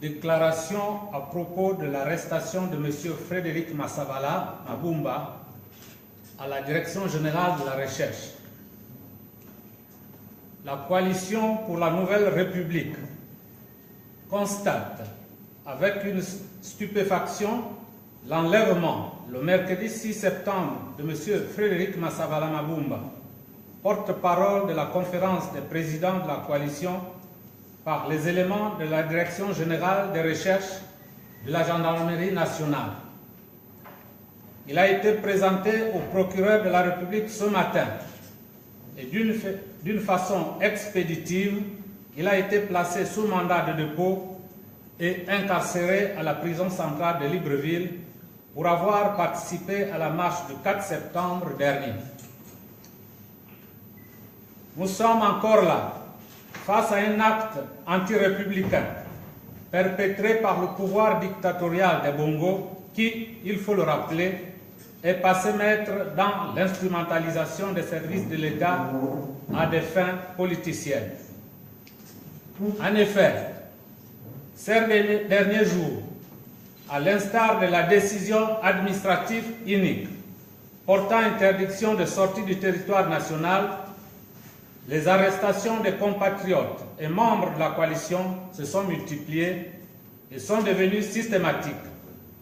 déclaration à propos de l'arrestation de M. Frédéric Massavala Mabumba à la Direction générale de la recherche. La coalition pour la Nouvelle République constate avec une stupéfaction l'enlèvement le mercredi 6 septembre de M. Frédéric Massavala Mabumba, porte-parole de la conférence des présidents de la coalition, par les éléments de la Direction générale des recherches de la Gendarmerie nationale. Il a été présenté au procureur de la République ce matin et d'une façon expéditive, il a été placé sous mandat de dépôt et incarcéré à la prison centrale de Libreville pour avoir participé à la marche du 4 septembre dernier. Nous sommes encore là, face à un acte anti-républicain perpétré par le pouvoir dictatorial des Bongo qui, il faut le rappeler, est passé maître dans l'instrumentalisation des services de l'État à des fins politiciennes. En effet, ces derniers jours, à l'instar de la décision administrative unique portant interdiction de sortie du territoire national, les arrestations des compatriotes et membres de la coalition se sont multipliées et sont devenues systématiques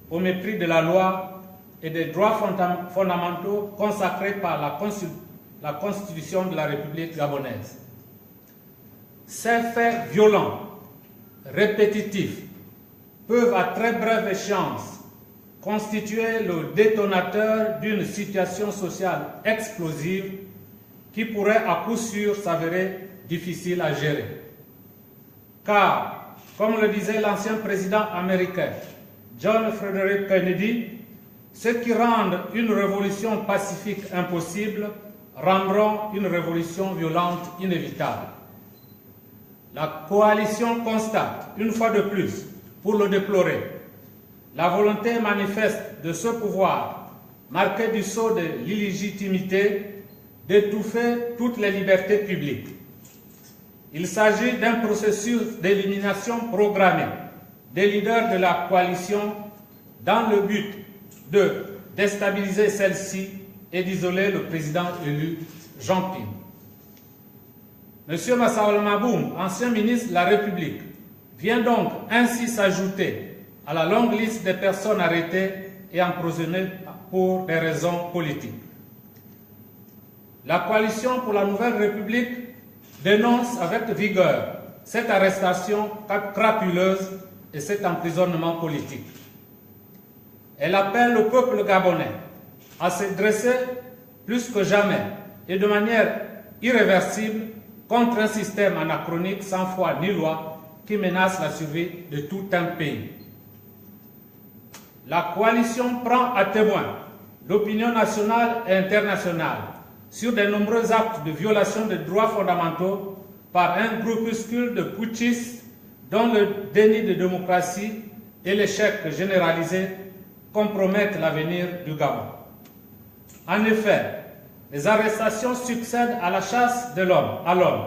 au mépris de la loi et des droits fondamentaux consacrés par la Constitution de la République gabonaise. Ces faits violents, répétitifs, peuvent à très brève échéance constituer le détonateur d'une situation sociale explosive qui pourrait à coup sûr s'avérer difficile à gérer. Car, comme le disait l'ancien président américain John Frederick Kennedy, ceux qui rendent une révolution pacifique impossible rendront une révolution violente inévitable. La coalition constate, une fois de plus, pour le déplorer, la volonté manifeste de ce pouvoir, marqué du sceau de l'illégitimité, d'étouffer toutes les libertés publiques. Il s'agit d'un processus d'élimination programmée des leaders de la coalition dans le but de déstabiliser celle-ci et d'isoler le président élu Jean Ping. M. Massavala Mabumba, ancien ministre de la République, vient donc ainsi s'ajouter à la longue liste des personnes arrêtées et emprisonnées pour des raisons politiques. La coalition pour la Nouvelle République dénonce avec vigueur cette arrestation crapuleuse et cet emprisonnement politique. Elle appelle le peuple gabonais à se dresser plus que jamais et de manière irréversible contre un système anachronique sans foi ni loi qui menace la survie de tout un pays. La coalition prend à témoin l'opinion nationale et internationale sur de nombreux actes de violation des droits fondamentaux par un groupuscule de putschistes dont le déni de démocratie et l'échec généralisé compromettent l'avenir du Gabon. En effet, les arrestations succèdent à la chasse de l'homme à l'homme.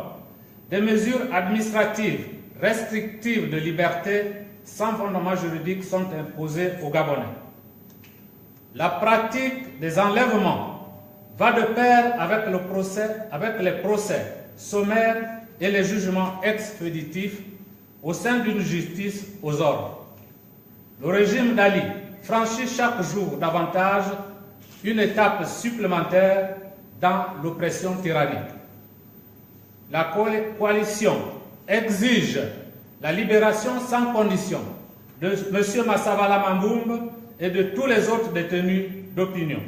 Des mesures administratives restrictives de liberté sans fondement juridique sont imposées aux Gabonais. La pratique des enlèvements va de pair avec les procès sommaires et les jugements expéditifs au sein d'une justice aux ordres. Le régime d'Ali franchit chaque jour davantage une étape supplémentaire dans l'oppression tyrannique. La coalition exige la libération sans condition de M. Massavala Mabumba et de tous les autres détenus d'opinion.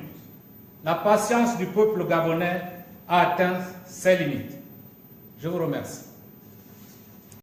La patience du peuple gabonais a atteint ses limites. Je vous remercie.